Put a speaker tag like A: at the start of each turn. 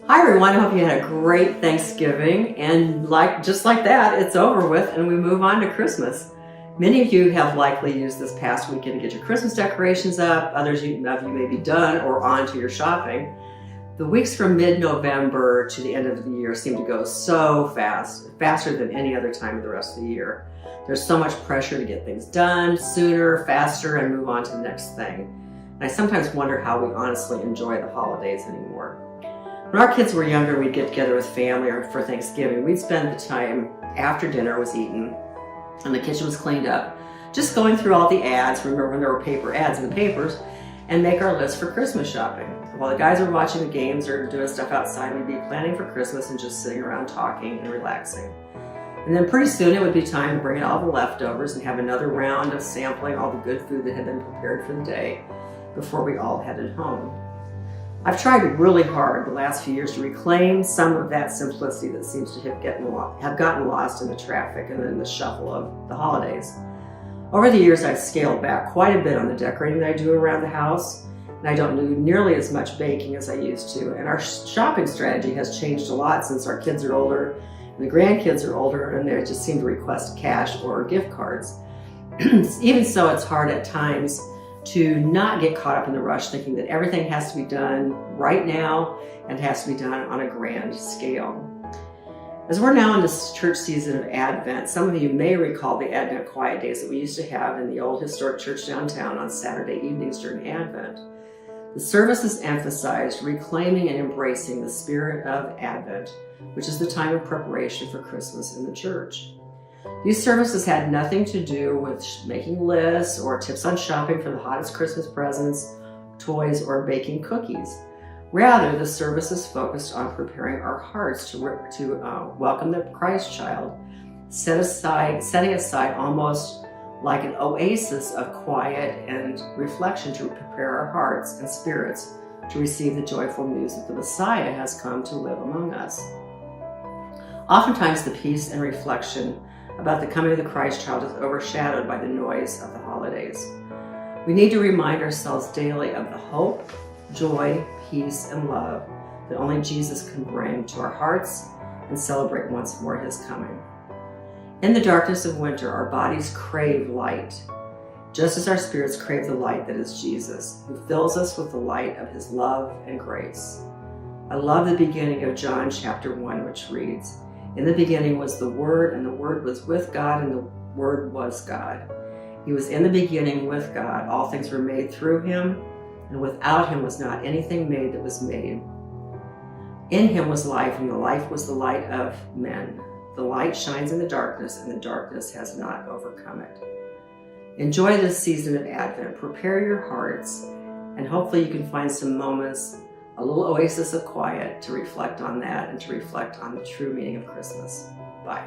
A: Hi everyone, I hope you had a great Thanksgiving, and just like that, it's over with and we move on to Christmas. Many of you have likely used this past weekend to get your Christmas decorations up. Others of you may be done or on to your shopping. The weeks from mid-November to the end of the year seem to go so fast, faster than any other time of the rest of the year. There's so much pressure to get things done sooner, faster, and move on to the next thing. And I sometimes wonder how we honestly enjoy the holidays anymore. When our kids were younger, we'd get together with family or for Thanksgiving. We'd spend the time after dinner was eaten and the kitchen was cleaned up, just going through all the ads, remember when there were paper ads in the papers, and make our list for Christmas shopping. While the guys were watching the games or doing stuff outside, we'd be planning for Christmas and just sitting around talking and relaxing. And then pretty soon it would be time to bring in all the leftovers and have another round of sampling all the good food that had been prepared for the day before we all headed home. I've tried really hard the last few years to reclaim some of that simplicity that seems to have gotten lost in the traffic and in the shuffle of the holidays. Over the years, I've scaled back quite a bit on the decorating that I do around the house, and I don't do nearly as much baking as I used to. And our shopping strategy has changed a lot since our kids are older and the grandkids are older, and they just seem to request cash or gift cards. Even so, it's hard at times to not get caught up in the rush thinking that everything has to be done right now and has to be done on a grand scale. As we're now in this church season of Advent, some of you may recall the Advent quiet days that we used to have in the old historic church downtown on Saturday evenings during Advent. The services emphasized reclaiming and embracing the spirit of Advent, which is the time of preparation for Christmas in the church. These services had nothing to do with making lists or tips on shopping for the hottest Christmas presents, toys, or baking cookies. Rather, the services focused on preparing our hearts to welcome the Christ child, setting aside almost like an oasis of quiet and reflection to prepare our hearts and spirits to receive the joyful news that the Messiah has come to live among us. Oftentimes, the peace and reflection about the coming of the Christ child is overshadowed by the noise of the holidays. We need to remind ourselves daily of the hope, joy, peace, and love that only Jesus can bring to our hearts and celebrate once more his coming. In the darkness of winter, our bodies crave light, just as our spirits crave the light that is Jesus, who fills us with the light of his love and grace. I love the beginning of John chapter 1, which reads, "In the beginning was the Word, and the Word was with God, and the Word was God. He was in the beginning with God. All things were made through him, and without him was not anything made that was made. In him was life, and the life was the light of men. The light shines in the darkness, and the darkness has not overcome it." Enjoy this season of Advent. Prepare your hearts, and hopefully you can find some moments, a little oasis of quiet to reflect on that and to reflect on the true meaning of Christmas. Bye.